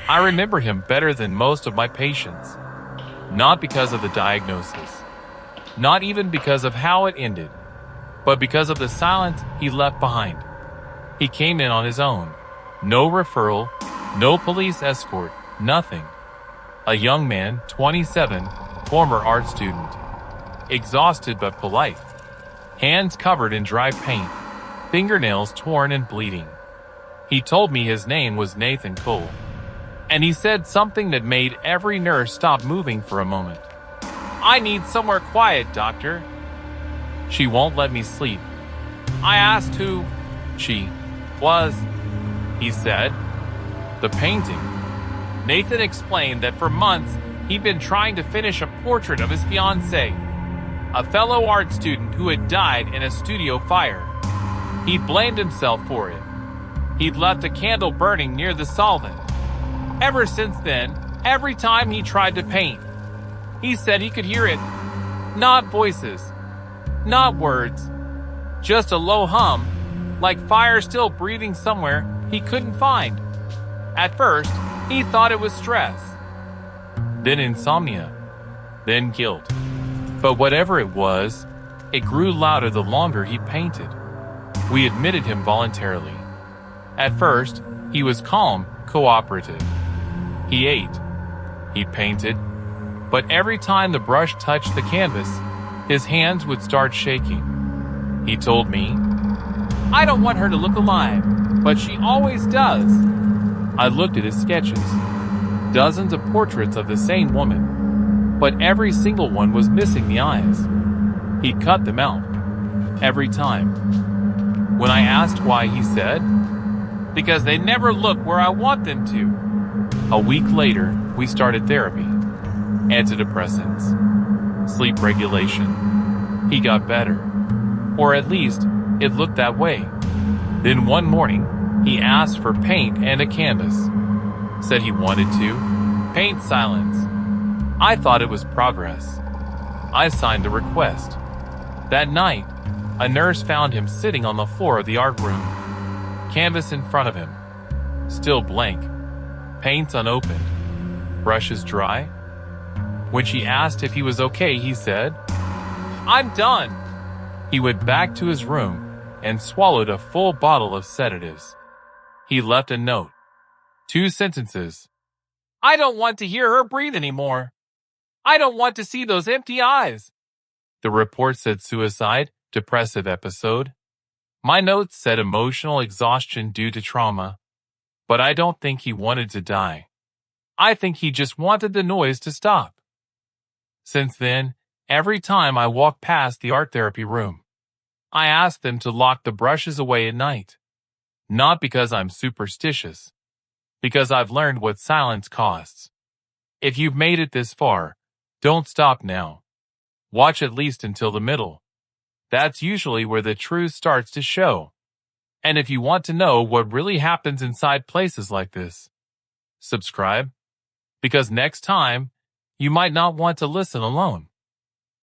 I remember him better than most of my patients, not because of the diagnosis, not even because of how it ended, but because of the silence he left behind. He came in on his own. No referral, no police escort, nothing. A young man, 27, former art student. Exhausted but polite. Hands covered in dry paint, fingernails torn and bleeding. He told me his name was Nathan Cole. And he said something that made every nurse stop moving for a moment. "I need somewhere quiet, doctor." She won't let me sleep. I asked who she was. He said, "The painting." Nathan explained that for months he'd been trying to finish a portrait of his fiancée, a fellow art student who had died in a studio fire. He blamed himself for it. He'd left a candle burning near the solvent. Ever since then, every time he tried to paint, he said he could hear it. Not voices, not words, just a low hum, like fire still breathing somewhere he couldn't find. At first, he thought it was stress, then insomnia, then guilt. But whatever it was, it grew louder the longer he painted. We admitted him voluntarily. At first, he was calm, cooperative. He ate. He painted. But every time the brush touched the canvas, his hands would start shaking. He told me, "I don't want her to look alive, but she always does." I looked at his sketches. Dozens of portraits of the same woman, but every single one was missing the eyes. He cut them out. Every time. When I asked why, he said, "Because they never look where I want them to." A week later, we started therapy. Antidepressants. Sleep regulation. He got better. Or at least, it looked that way. Then one morning, he asked for paint and a canvas. Said he wanted to paint silence. I thought it was progress. I signed the request. That night, a nurse found him sitting on the floor of the art room. Canvas in front of him. Still blank. Paints unopened. Brushes dry. When she asked if he was okay, he said, "I'm done." He went back to his room and swallowed a full bottle of sedatives. He left a note. 2 sentences. "I don't want to hear her breathe anymore. I don't want to see those empty eyes." The report said suicide, depressive episode. My notes said emotional exhaustion due to trauma. But I don't think he wanted to die. I think he just wanted the noise to stop. Since then, every time I walk past the art therapy room, I ask them to lock the brushes away at night. Not because I'm superstitious, because I've learned what silence costs. If you've made it this far, don't stop now. Watch at least until the middle. That's usually where the truth starts to show. And if you want to know what really happens inside places like this, subscribe, because next time, you might not want to listen alone.